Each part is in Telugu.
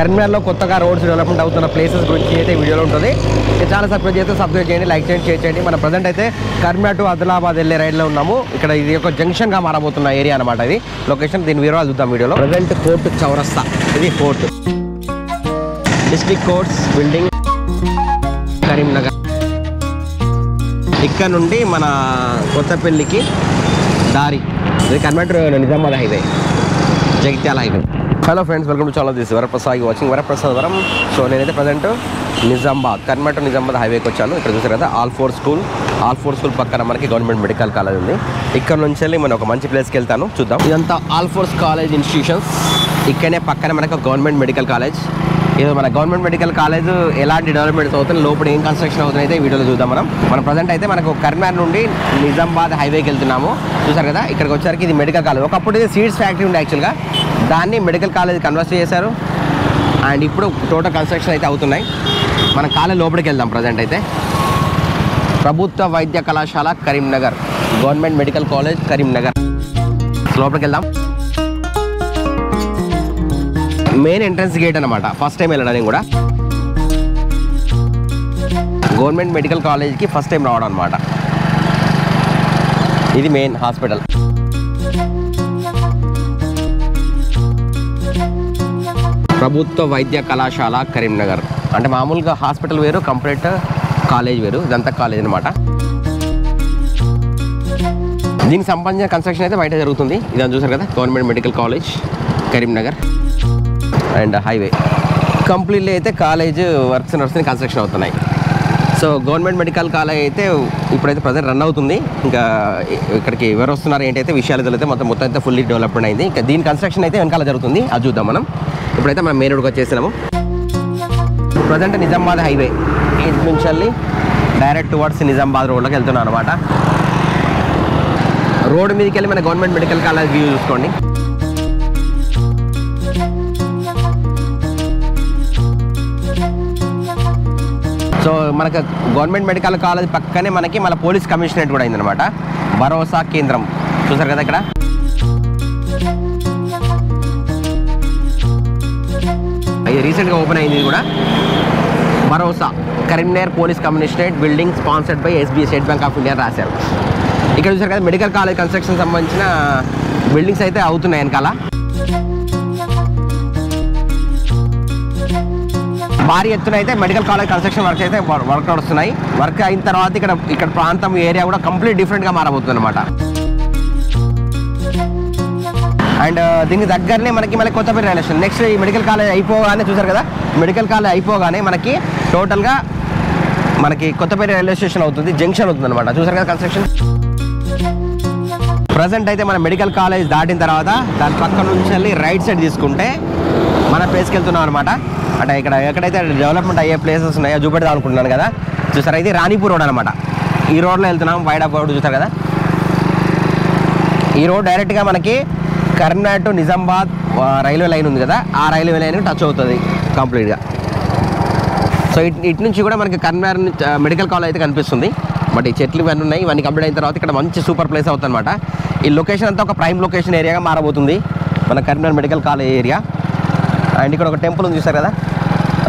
కరీంనగర్లో కొత్తగా రోడ్స్ డెవలప్మెంట్ అవుతున్న ప్లేసెస్ గురించి అయితే వీడియోలో ఉంటుంది. చాలా సబ్స్క్రైబ్ చేస్తే సబ్స్క్రైబ్ చేయండి, లైక్ చేయండి, షేర్ చేయండి. మన ప్రజెంట్ అయితే కరీంనగర్ టు ఆదిలాబాద్ వెళ్ళే రైడ్లో ఉన్నాము. ఇక్కడ ఇది ఒక జంక్షన్గా మారబోతున్న ఏరియా అనమాట. ఇది లొకేషన్, దీని వివరాలు చూద్దాం వీడియోలో. ప్రజెంట్ కోర్ట్ చౌరస్తా, ఇది court district courts building Karimnagar. ఇక్కడ నుండి మన కొత్తపల్లికి దారి, ఇది Karimnagar Nizamabad highway, Jagtial highway. Hello friends, welcome to channel. This Varaprasad watching Varaprasadavaram. So నేనైతే ప్రజెంట్ నిజామాబాద్ కరీంనగర్ నిజామాబాద్ హైవేకి వచ్చాను. ఇక్కడ చూసారు కదా ఆల్ ఫోర్ స్కూల్ పక్కన మనకి గవర్నమెంట్ మెడికల్ కాలేజ్ ఉంది. ఇక్కడ నుంచి వెళ్ళి మనం ఒక మంచి ప్లేస్కి వెళ్తాను, చూద్దాం. ఇదంతా ఆల్ ఫోర్స్ కాలేజ్ ఇన్స్టిట్యూషన్స్. ఇక్కడనే పక్కన మనకు గవర్నమెంట్ మెడికల్ కాలేజ్. ఇది మన గవర్నమెంట్ మెడికల్ కాలేజ్ ఎలాంటి డెవలప్మెంట్స్ అవుతుంది, లోపల ఏం కన్స్ట్రక్షన్ అవుతుంది అయితే వీడియోలో చూద్దాం. మనం ప్రజెంట్ అయితే మనకు కరీంనగర్ నుండి నిజామాబాద్ హైవేకి వెళ్తున్నాము. చూసారు కదా ఇక్కడికి వచ్చరికి ఇది మెడికల్ కాలేజ్. ఒకప్పుడు ఇది సీడ్స్ ఫ్యాక్టరీ ఉంది యాక్చువల్గా, దాన్ని మెడికల్ కాలేజ్ కన్వర్ట్ చేశారు. అండ్ ఇప్పుడు టోటల్ కన్స్ట్రక్షన్ అయితే అవుతున్నాయి. మన కాలేజ్ లోపలికి వెళ్దాం. ప్రజెంట్ అయితే ప్రభుత్వ వైద్య కళాశాల Karimnagar, government medical college Karimnagar. లోపలికి వెళ్దాం. మెయిన్ ఎంట్రన్స్ గేట్ అనమాట. ఫస్ట్ టైం వెళ్ళడం నేను కూడా గవర్నమెంట్ మెడికల్ కాలేజ్కి ఫస్ట్ టైం రావడం అనమాట. ఇది మెయిన్ హాస్పిటల్. ప్రభుత్వ వైద్య కళాశాల కరీంనగర్ అంటే మామూలుగా హాస్పిటల్ వేరు, కంప్లీట్ కాలేజ్ వేరు. ఇదంతా కాలేజ్ అనమాట. దీనికి సంబంధించిన కన్స్ట్రక్షన్ అయితే బయట జరుగుతుంది. ఇదని చూసారు కదా government medical college Karimnagar and highway. Completely అయితే కాలేజ్ వర్క్స్ నడుస్తుంది, కన్స్ట్రక్షన్ అవుతున్నాయి. సో గవర్నమెంట్ మెడికల్ కాలేజ్ అయితే ఇప్పుడైతే ప్రజెంట్ రన్ అవుతుంది. ఇంకా ఇక్కడికి ఎవరు వస్తున్నారు ఏంటైతే విషయాలు తెలియతే మొత్తం అయితే ఫుల్లీ డెవలప్మెంట్ అయింది. ఇంకా దీని కన్స్ట్రక్షన్ అయితే వెనకాల జరుగుతుంది, అది చూద్దాం మనం. ఇప్పుడైతే మనం మెయిన్ రోడ్కి వచ్చేసినాము. ప్రజెంట్ నిజామాబాద్ హైవే ఇటు నుంచి వెళ్ళి డైరెక్ట్ టువర్డ్స్ నిజామాబాద్ రోడ్లోకి వెళ్తున్నాం అనమాట. రోడ్ మీదకి వెళ్ళి మన గవర్నమెంట్ మెడికల్ కాలేజ్ వ్యూ చూసుకోండి. సో మనకు గవర్నమెంట్ మెడికల్ కాలేజ్ పక్కనే మనకి మన పోలీస్ కమిషనరేట్ కూడా అయిందనమాట. భరోసా కేంద్రం చూసారు కదా ఇక్కడ. ఇది రీసెంట్గా ఓపెన్ అయింది. ఇది కూడా భరోసా Karimnagar police commissionerate building sponsored by SBI state bank of India రాశారు. ఇక్కడ చూసారు కదా మెడికల్ కాలేజ్ కన్స్ట్రక్షన్ సంబంధించిన బిల్డింగ్స్ అయితే అవుతున్నాయి వెనకాల. భారీ ఎత్తున అయితే మెడికల్ కాలేజ్ కన్స్ట్రక్షన్ వర్క్స్ అయితే వర్క్ నడుస్తున్నాయి. వర్క్ అయిన తర్వాత ఇక్కడ ప్రాంతం ఏరియా కూడా కంప్లీట్ డిఫరెంట్గా మారబోతుంది అనమాట. అండ్ దీనికి దగ్గరనే మనకి మళ్ళీ కొత్తపల్లి రైల్వే స్టేషన్. నెక్స్ట్ ఈ మెడికల్ కాలేజ్ అయిపోగానే చూసారు కదా, మెడికల్ కాలేజ్ అయిపోగానే మనకి టోటల్గా మనకి కొత్తపల్లి రైల్వే స్టేషన్ అవుతుంది, జంక్షన్ అవుతుంది అనమాట. చూసారు కదా కన్స్ట్రక్షన్. ప్రజెంట్ అయితే మన మెడికల్ కాలేజ్ దాటిన తర్వాత దాని పక్క నుంచి వెళ్ళి రైట్ సైడ్ తీసుకుంటే మన ప్లేస్కి వెళ్తున్నాం అనమాట. అంటే ఇక్కడ ఎక్కడైతే డెవలప్మెంట్ అయ్యే ప్లేసెస్ ఉన్నాయో చూపెడదాం అనుకుంటున్నాను కదా. చూసారా ఇది రాణిపూర్ రోడ్ అనమాట. ఈ రోడ్లో వెళ్తున్నాం. వైడాప్ రోడ్ చూసారు కదా. ఈ రోడ్ డైరెక్ట్గా మనకి Karimnagar to Nizamabad railway line ఉంది కదా, ఆ రైల్వే లైన్ టచ్ అవుతుంది కంప్లీట్గా. సో ఇటు నుంచి కూడా మనకి కరీంనగర్ మెడికల్ కాలేజ్ అయితే కనిపిస్తుంది. బట్ ఈ చెట్లు ఇవన్నీ ఉన్నాయి. ఇవన్నీ కంప్లీట్ అయిన తర్వాత ఇక్కడ మంచి సూపర్ ప్లేస్ అవుతుంది అనమాట. ఈ లొకేషన్ అంతా ఒక ప్రైమ్ లొకేషన్ ఏరియాగా మారబోతుంది మన Karimnagar medical college area. And ఇక్కడ ఒక టెంపుల్ ఉంది చూసారు కదా,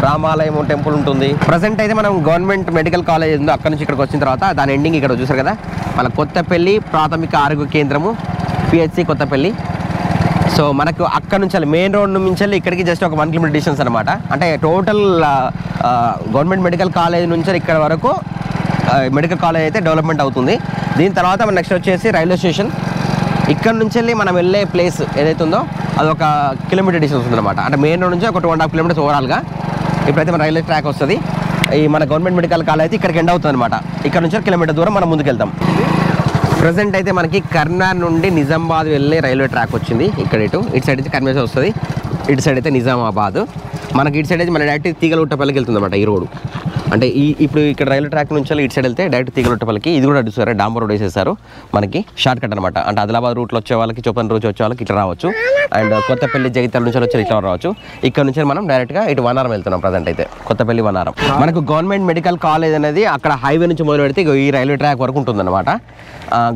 రామాలయం టెంపుల్ ఉంటుంది. ప్రజెంట్ అయితే మనం గవర్నమెంట్ మెడికల్ కాలేజ్ ఉందో అక్కడ నుంచి ఇక్కడికి వచ్చిన తర్వాత దాని ఎండింగ్ ఇక్కడ చూసారు కదా మన కొత్తపల్లి ప్రాథమిక ఆరోగ్య కేంద్రము పిహెచ్సి కొత్తపల్లి. సో మనకు అక్కడ నుంచి మెయిన్ రోడ్ నుంచి వెళ్ళి ఇక్కడికి జస్ట్ ఒక 1 కిలోమీటర్ డిస్టెన్స్ అనమాట. అంటే టోటల్ గవర్నమెంట్ మెడికల్ కాలేజ్ నుంచి ఇక్కడ వరకు మెడికల్ కాలేజ్ అయితే డెవలప్మెంట్ అవుతుంది. దీని తర్వాత మన నెక్స్ట్ వచ్చేసి రైల్వే స్టేషన్. ఇక్కడ నుంచి వెళ్ళి మనం వెళ్ళే ప్లేస్ ఏదైతే ఉందో అది ఒక కిలోమీటర్ డిస్టెన్స్ ఉందన్నమాట. అంటే మెయిన్ రోడ్ నుంచి ఒక 2.5 కిలోమీటర్స్ ఓవరాల్గా. ఇప్పుడైతే మన రైల్వే ట్రాక్ వస్తుంది. ఈ మన గవర్నమెంట్ మెడికల్ కాలేజ్ అయితే ఇక్కడికి ఎండ్ అవుతుంది అనమాట. ఇక్కడ నుంచి కిలోమీటర్ దూరం మనం ముందుకు వెళ్తాం. ప్రజెంట్ అయితే మనకి కరీంనగర్ నుండి నిజామాబాద్ వెళ్ళే రైల్వే ట్రాక్ వచ్చింది. ఇక్కడ ఇటు సైడ్ అయితే కరీంనగర్ వస్తుంది, ఇటు సైడ్ అయితే నిజామాబాద్. మనకి ఇటు సైడ్ అయితే మన డైరెక్ట్ తీగలగుట్టపల్లికి వెళ్తుంది అనమాట ఈ రోడ్. అంటే ఇప్పుడు ఇక్కడ రైల్వే ట్రాక్ నుంచి ఇటు సైడ్ వెళ్తే డైరెక్ట్ తీగలగుట్టపల్లికి. ఇది కూడా చూసారా డాంబర్ రోడ్ వేసేసారు మనకి, షార్ట్ కట్ అనమాట. అంటే ఆదిలాబాద్ రూట్లో వచ్చే వాళ్ళకి, చొప్పన్ రోజు వచ్చే వాళ్ళకి ఇట్లా రావచ్చు. అండ్ కొత్తపల్లి జగిత్యాల నుంచి వచ్చి ఇట్లా రావచ్చు. ఇక్కడ నుంచి మనం డైరెక్ట్గా ఇటు వనారం వెళ్తున్నాం. ప్రజెంట్ అయితే కొత్తపల్లి వనారం. మనకు గవర్నమెంట్ మెడికల్ కాలేజ్ అనేది అక్కడ హైవే నుంచి మొదలు పెడితే ఈ రైల్వే ట్రాక్ వరకు ఉంటుంది అనమాట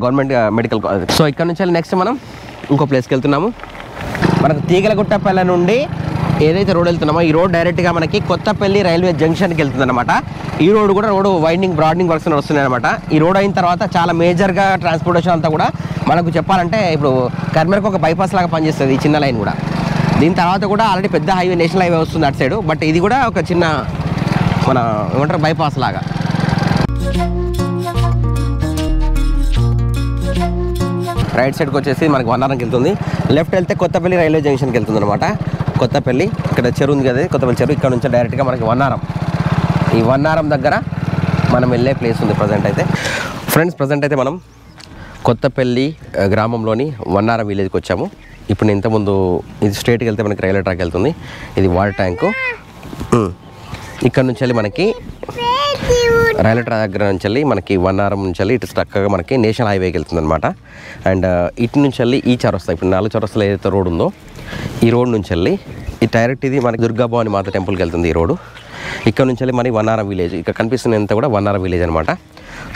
గవర్నమెంట్ మెడికల్ కాలేజ్. సో ఇక్కడ నుంచి నెక్స్ట్ మనం ఇంకో ప్లేస్కి వెళ్తున్నాము. మనకు తీగలగుట్టపల్లి నుండి ఏదైతే రోడ్ వెళ్తున్నామో ఈ రోడ్ డైరెక్ట్గా మనకి కొత్తపల్లి రైల్వే జంక్షన్కి వెళ్తుంది అనమాట. ఈ రోడ్ కూడా వైండింగ్ బ్రాడ్నింగ్ వర్క్స్ వస్తున్నాయి అనమాట. ఈ రోడ్ అయిన తర్వాత చాలా మేజర్గా ట్రాన్స్పోర్టేషన్ అంతా కూడా మనకు చెప్పాలంటే ఇప్పుడు కర్మర్కి ఒక బైపాస్ లాగా పనిచేస్తుంది ఈ చిన్న లైన్ కూడా. దీని తర్వాత కూడా ఆల్రెడీ పెద్ద హైవే నేషనల్ హైవే వస్తుంది అటు సైడ్. బట్ ఇది కూడా ఒక చిన్న మన ఏమంటారు బైపాస్ లాగా. రైట్ సైడ్కి వచ్చేసి మనకి వన్నారంకి వెళ్తుంది. లెఫ్ట్ వెళ్తే కొత్తపల్లి రైల్వే జంక్షన్కి వెళ్తుంది అనమాట. కొత్తపల్లి ఇక్కడ చెరువు ఉంది కదా, కొత్తపల్లి చెరువు. ఇక్కడ నుంచి డైరెక్ట్గా మనకి వన్నారం, ఈ వన్నారం దగ్గర మనం వెళ్ళే ప్లేస్ ఉంది ప్రజెంట్ అయితే. ఫ్రెండ్స్ ప్రజెంట్ అయితే మనం కొత్తపల్లి గ్రామంలోని వన్నారం విలేజ్కి వచ్చాము. ఇప్పుడు నేను ఇంతకుముందు ఇది స్ట్రేట్కి వెళ్తే మనకి రైల్వే ట్రాక్ వెళ్తుంది. ఇది వాటర్ ట్యాంకు. ఇక్కడ నుంచి వెళ్ళి మనకి రైల్వే ట్రాక్ దగ్గర నుంచి వెళ్ళి మనకి వన్నారం నుంచి వెళ్ళి ఇటు చక్కగా మనకి నేషనల్ హైవేకి వెళ్తుంది అనమాట. అండ్ ఇటు నుంచి వెళ్ళి ఈ చౌరస్తా, ఇప్పుడు 4 చౌరస్తాలో ఏదైతే రోడ్ ఉందో ఈ రోడ్ నుంచి వెళ్ళి ఈ డైరెక్ట్ ఇది మనకి దుర్గాభవాని మాత టెంపుల్కి వెళ్తుంది ఈ రోడ్డు. ఇక్కడ నుంచి వెళ్ళి మనకి వన్నారం విలేజ్, ఇక్కడ కనిపిస్తున్నంత కూడా వన్నారం విలేజ్ అనమాట.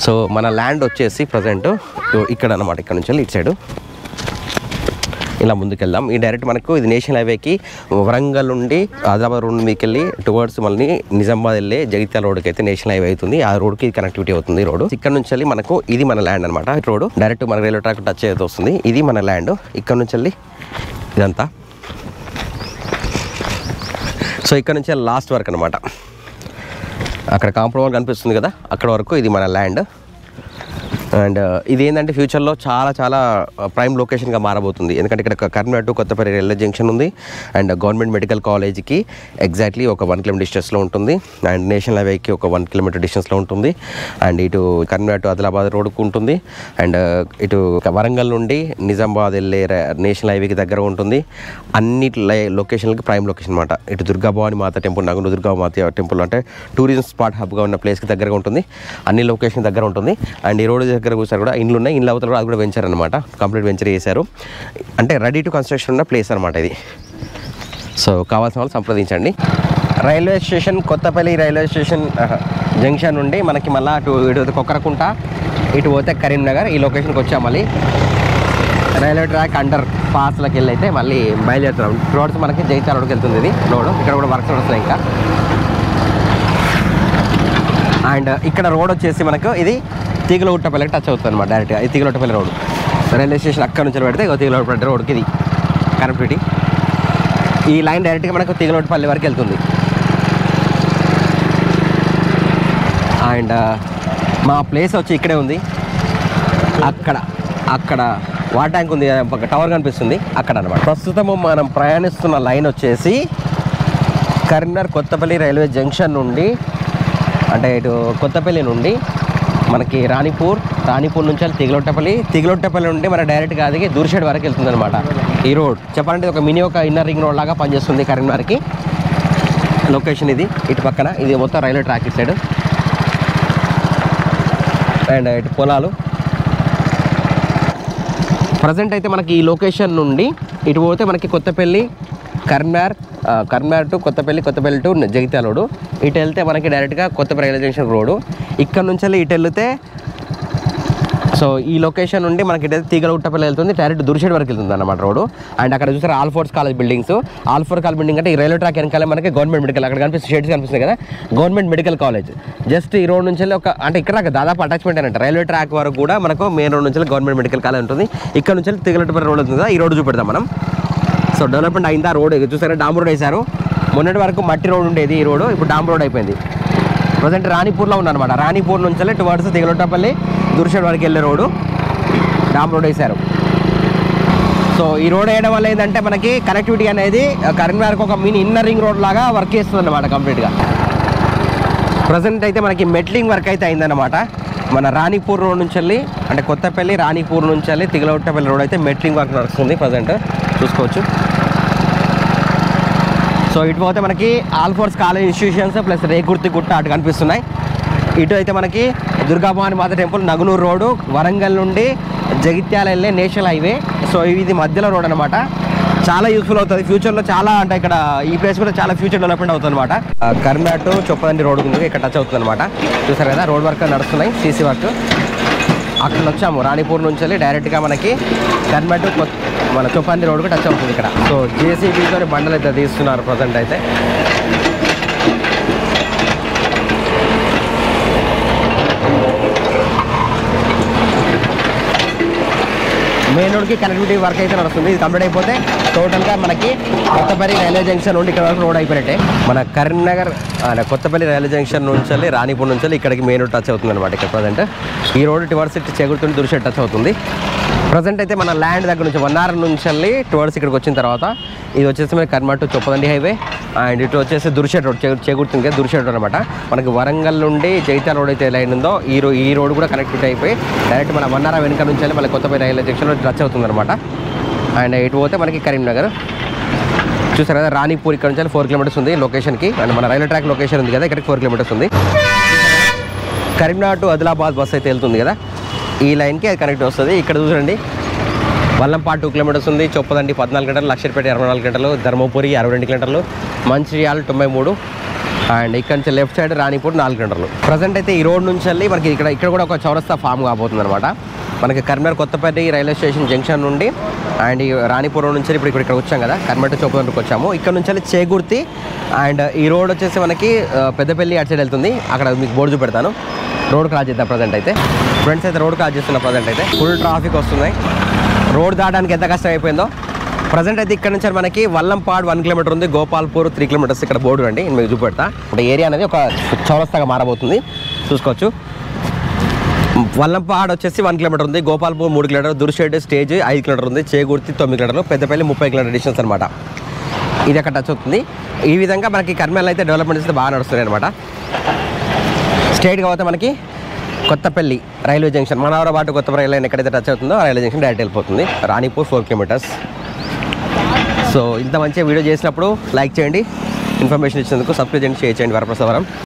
సో మన ల్యాండ్ వచ్చేసి ప్రజెంట్ ఇక్కడ అనమాట. ఇక్కడ నుంచి వెళ్ళి ఇటు సైడు ఇలా ముందుకెళ్దాం. ఈ డైరెక్ట్ మనకు ఇది నేషనల్ హైవేకి వరంగల్ నుండి ఆదిలాబాద్ రోడ్ మీదకి వెళ్ళి టువర్డ్స్ మళ్ళీ నిజామాబాద్ వెళ్ళే జగిత్యాల రోడ్కి అయితే నేషనల్ హైవే అవుతుంది. ఆ రోడ్కి కనెక్టివిటీ అవుతుంది రోడ్. ఇక్కడ నుంచి వెళ్ళి మనకు ఇది మన ల్యాండ్ అనమాట. రోడ్ డైరెక్ట్ మన రైల్వే ట్రాక్ టచ్ అయితే వస్తుంది. ఇది మన ల్యాండ్. ఇక్కడ నుంచి వెళ్ళి ఇదంతా. సో ఇక్కడ నుంచి లాస్ట్ వరకు అనమాట. అక్కడ కాంపౌండ్ వాల్ కనిపిస్తుంది కదా, అక్కడ వరకు ఇది మన ల్యాండ్. అండ్ ఇది ఏంటంటే ఫ్యూచర్లో చాలా చాలా ప్రైమ్ లొకేషన్గా మారబోతుంది. ఎందుకంటే ఇక్కడ Karimnagar to Kothapalli railway junction ఉంది. అండ్ గవర్నమెంట్ మెడికల్ కాలేజ్కి ఎగ్జాక్ట్లీ ఒక 1 కిలోమీటర్ డిస్టెన్స్లో ఉంటుంది. అండ్ నేషనల్ హైవేకి ఒక 1 కిలోమీటర్ డిస్టెన్స్లో ఉంటుంది. అండ్ ఇటు కరీంనగర్ టు ఆదిలాబాద్ రోడ్కు ఉంటుంది. అండ్ ఇటు వరంగల్ నుండి నిజామాబాద్ వెళ్ళే నేషనల్ హైవేకి దగ్గర ఉంటుంది. అన్ని లొకేషన్లకి ప్రైమ్ లొకేషన్ అనమాట. ఇటు దుర్గాభవాని మాత టెంపుల్, నగరు దుర్గామాత టెంపుల్ అంటే టూరిజం స్పాట్ హబ్గా ఉన్న ప్లేస్కి దగ్గరగా ఉంటుంది. అన్ని లొకేషన్ దగ్గర ఉంటుంది. అండ్ ఈ రోడ్ దగ్గర కూర్చారు కూడా ఇండ్లు ఉన్నాయి. ఇండ్ల అవతల కూడా అది కూడా వెంచర్ అనమాట. కంప్లీట్ వెంచర్ చేశారు. అంటే రెడీ టు కన్స్ట్రక్షన్ ఉన్న ప్లేస్ అనమాట ఇది. సో కావాల్సిన వాళ్ళు సంప్రదించండి. Railway station Kothapalli railway station junction నుండి మనకి మళ్ళీ ఇటు కొక్కరకుంట ఇటు పోతే కరీంనగర్ ఈ లొకేషన్కి వచ్చాం. మళ్ళీ రైల్వే ట్రాక్ అండర్ పాస్లోకి వెళ్ళి అయితే మళ్ళీ బయలుదేరుతున్నాం. రోడ్స్ మనకి జగిత్యాల రోడ్కి వెళ్తుంది ఇది రోడ్. ఇక్కడ కూడా వర్క్స్ వస్తున్నాయి ఇంకా. అండ్ ఇక్కడ రోడ్ వచ్చేసి మనకు ఇది తీగలగుట్టపల్లికి టచ్ అవుతుంది అనమాట. డైరెక్ట్గా ఇది తీగలగుట్టపల్లి రోడ్. రైల్వే స్టేషన్ అక్కడ నుంచి పెడితే తీగలగుట్టపల్లి రోడ్కి ఇది కనెక్టివిటీ. ఈ లైన్ డైరెక్ట్గా మనకు తీగలగుట్టపల్లి వరకు వెళ్తుంది. అండ్ మా ప్లేస్ వచ్చి ఇక్కడే ఉంది. అక్కడ వాటర్ ట్యాంక్ ఉంది, టవర్ కనిపిస్తుంది అక్కడ అనమాట. ప్రస్తుతము మనం ప్రయాణిస్తున్న లైన్ వచ్చేసి కరీంనగర్ కొత్తపల్లి రైల్వే జంక్షన్ నుండి, అంటే ఇటు కొత్తపల్లి నుండి మనకి రాణిపూర్ నుంచి తిగలొట్టపల్లి నుండి మన డైరెక్ట్గా అది దూర్షేడ్ వరకు వెళ్తుంది అనమాట. ఈ రోడ్ చెప్పాలంటే ఒక మినీ ఒక ఇన్నర్ రింగ్ రోడ్ లాగా పనిచేస్తుంది కరీంనగర్కి. లొకేషన్ ఇది ఇటు పక్కన, ఇది మొత్తం రైల్వే ట్రాక్ ఇటు సైడ్. అండ్ ఇటు పొలాలు. ప్రజెంట్ అయితే మనకి ఈ లొకేషన్ నుండి ఇటు పోతే మనకి Kothapalli Karimnagar to Kothapalli to Jagtial road. ఇటు వెళ్తే మనకి డైరెక్ట్గా కొత్తపల్లి రైల్వే జంక్షన్ రోడ్. ఇక్కడ నుంచి వెళ్ళి ఇటు వెళ్తే సో ఈ లొకేషన్ నుండి మనకి ఇటు తీగలగుట్టపల్లి వెళ్తుంది, డైరెక్ట్ దుర్షేడ్ వరకు వెళ్తుంది అన్నమాట రోడ్. అండ్ అక్కడ చూసారు Alphores college buildings. Alphore college building అంటే ఈ రైల్వే ట్రాక్ వెనకాల మనకి గవర్నమెంట్ మెడికల్, అక్కడ కనిపిస్తుంది షేడ్స్ కనిపిస్తుంది కదా, గవర్నమెంట్ మెడికల్ కాలేజ్. జస్ట్ ఈ రోడ్ నుంచి వెళ్ళి ఒక అంటే ఇక్కడ దాదాపు అటాచ్మెంట్ అంటే రైల్వే ట్రాక్ వరకు కూడా మనకు మెయిన్ రోడ్ నుంచి గవర్నమెంట్ మెడికల్ కాలేజ్ ఉంటుంది. ఇక్కడ నుంచి వెళ్ళి తీగలగుట్టపల్లి రోడ్ ఉంటుంది కదా, ఈ రోడ్ చూపెడతాం మనం. సో డెవలప్మెంట్ అయిందా రోడ్ చూసారా, డాంబర్ రోడ్ వేశారు. మొన్నటి వరకు మట్టి రోడ్ ఉండేది ఈ రోడ్, ఇప్పుడు డాంబర్ రోడ్ అయిపోయింది. ప్రజెంట్ రాణిపూర్లో ఉందన్నమాట. రాణిపూర్ నుంచి వెళ్ళి టువర్డ్స్ తిగలొట్టపల్లి దుర్షేడ్ వరకు వెళ్ళే రోడ్డు డాంబర్ రోడ్ వేశారు. సో ఈ రోడ్ వేయడం వల్ల ఏంటంటే మనకి కనెక్టివిటీ అనేది కరీంనగర్కి ఒక మినీ ఇన్నర్ రింగ్ రోడ్ లాగా వర్క్ చేస్తుంది అన్నమాట కంప్లీట్గా. ప్రజెంట్ అయితే మనకి మెట్లింగ్ వర్క్ అయితే అయిందన్నమాట. మన రాణిపూర్ రోడ్ నుంచి వెళ్ళి అంటే కొత్తపల్లి రాణిపూర్ నుంచి వెళ్ళి తిగలొట్టపల్లి రోడ్ అయితే మెట్లింగ్ వర్క్ నడుస్తుంది ప్రజెంట్ చూసుకోవచ్చు. సో ఇటు పోతే మనకి Alphores college institutions plus Rekurthi గుట్ట అటు కనిపిస్తున్నాయి. ఇటు అయితే మనకి దుర్గాభవాని మాత టెంపుల్, నగునూరు రోడ్డు, వరంగల్ నుండి జగిత్యాల వెళ్ళే నేషనల్ హైవే. సో ఇది మధ్యలో రోడ్ అనమాట. చాలా యూస్ఫుల్ అవుతుంది ఫ్యూచర్లో. చాలా అంటే ఇక్కడ ఈ ప్లేస్ కూడా చాలా ఫ్యూచర్ డెవలప్మెంట్ అవుతుంది అనమాట. కరీంనగర్ టు చొప్పదండి రోడ్ ఉంది, ఇక్కడ టచ్ అవుతుంది అనమాట. చూసారు కదా రోడ్ వర్క్ నడుస్తున్నాయి, సీసీ వర్క్. అక్కడ వచ్చాము. రాణిపూర్ నుంచి వెళ్ళి డైరెక్ట్గా మనకి కర్నూలు టు మన చొప్పంది రోడ్కి టచ్ అవుతుంది ఇక్కడ. సో జేసీబీతో బండలు అయితే తీస్తున్నారు ప్రజెంట్ అయితే. మెయిన్ రోడ్కి కనెక్టివిటీ వర్క్ అయితే నడుస్తుంది. ఇది కంప్లీట్ అయిపోతే టోటల్గా మనకి కొత్తపల్లి రైల్వే జంక్షన్ నుండి ఇక్కడ వరకు రోడ్ అయిపోయినట్టే. మన కరీంనగర్ కొత్తపల్లి రైల్వే జంక్షన్ నుంచి వెళ్ళి రాణిపూర్ నుంచి వెళ్ళి ఇక్కడికి మెయిన్ రోడ్ టచ్ అవుతుంది అనమాట. ఇక్కడ ప్రజెంట్ ఈ రోడ్ టువర్డ్స్ ఇటు చెగురుతుండి దుర్షెట్ టచ్ అవుతుంది. ప్రజెంట్ అయితే మన ల్యాండ్ దగ్గర నుంచి 1 hour నుంచి వెళ్ళి టువర్డ్స్ ఇక్కడికి వచ్చిన తర్వాత ఇది వచ్చేసి మనకి Kurnool to Choppadandi highway and ఇటు వచ్చేసి దుర్షెట్ రోడ్ చెగురుతుంది కదా, దుర్షెట్ రోడ్ అనమాట. మనకి వరంగల్ నుండి జైత్యాల రోడ్ అయితే లైన్ ఉందో ఈ రోడ్ కూడా కనెక్టివిటీ అయిపోయి డైరెక్ట్ మన 1 hour వెనుక నుంచి వెళ్ళి మళ్ళీ కొత్తపల్లి రైల్వే జంక్షన్లో టచ్ అవుతుంది అనమాట. అండ్ ఇటు పోతే మనకి కరీంనగర్ చూసారు కదా. రాణిపూర్ ఇక్కడ నుంచి 4 kilometers ఉంది లొకేషన్కి. అండ్ మన రైల్వే ట్రాక్ లొకేషన్ ఉంది కదా, ఇక్కడికి 4 kilometers ఉంది. కరీంనగర్ టు ఆదిలాబాద్ బస్ అయితే వెళ్తుంది కదా, ఈ లైన్కి అది కనెక్ట్ వస్తుంది. ఇక్కడ చూడండి వల్లంపాడు 2 kilometers ఉంది, చొప్పదండి 14 గంటలు, లక్షపేట 24 గంటలు, ధర్మపురి 62 గంటలు, మంచిర్యాల 93 అండ్ ఇక్కడ నుంచి లెఫ్ట్ సైడ్ రాణిపూర్ 4 గంటలు. ప్రజెంట్ అయితే ఈ రోడ్ నుంచి వెళ్ళి మనకి ఇక్కడ కూడా ఒక చౌరస్తా ఫామ్ కాబోతుంది అనమాట. మనకి Karimnagar Kothapalli railway station junction నుండి అండ్ ఈ రాణిపూర్ రోడ్ నుంచి ఇప్పుడు ఇక్కడ వచ్చాం కదా, కర్నూలు టు చొప్పదండికి వచ్చాము. ఇక్కడ నుంచి వెళ్ళి చేగుర్తి అండ్ ఈ రోడ్ వచ్చేసి మనకి పెద్దపల్లి అటు సైడ్ వెళ్తుంది. అక్కడ మీకు బోర్డు చూపెడతాను. రోడ్ క్రాస్ చేద్దాం ప్రజెంట్ అయితే. ఫ్రెండ్స్ అయితే రోడ్ క్రాస్ చేస్తున్నా. ప్రజెంట్ అయితే ఫుల్ ట్రాఫిక్ వస్తున్నాయి. రోడ్ దాటడానికి ఎంత కష్టం అయిపోయిందో. ప్రజెంట్ అయితే ఇక్కడ నుంచి మనకి వల్లంపాడు 1 kilometer ఉంది, గోపాల్పూర్ 3 kilometers. ఇక్కడ బోర్డు అండి, నేను మీకు చూపెడతా. అంటే ఏరియా అనేది ఒక చౌరస్తాగా మారబోతుంది, చూసుకోవచ్చు. వల్లంపాడు వచ్చేసి 1 kilometer ఉంది, గోపాల్పూర్ 3 kilometers, దుర్షెడ్ స్టేజ్ 5 kilometers ఉంది, Chegurthi 9 kilometers, Peddapalli 30 kilometers distance అనమాట. ఇది అక్కడ టచ్ అవుతుంది. ఈ విధంగా మనకి కర్నూలు అయితే డెవలప్మెంట్స్ అయితే బాగా నడుస్తున్నాయి అనమాట. స్ట్రైట్గా పోతే మనకి కొత్తపల్లి రైల్వే జంక్షన్, మనవరాబాటు కొత్తపల్లి రైల్వే లైన్ ఎక్కడైతే టచ్ అవుతుందో ఆ రైల్వే జంక్షన్ డైరెక్ట్ వెళ్ళిపోతుంది. రాణిపూర్ 4 kilometers. సో ఇంత మంచిగా వీడియో చేసినప్పుడు లైక్ చేయండి, ఇన్ఫర్మేషన్ ఇచ్చినందుకు సబ్స్క్రైబ్ చేయండి, షేర్ చేయండి. వరప్రసాదవరం.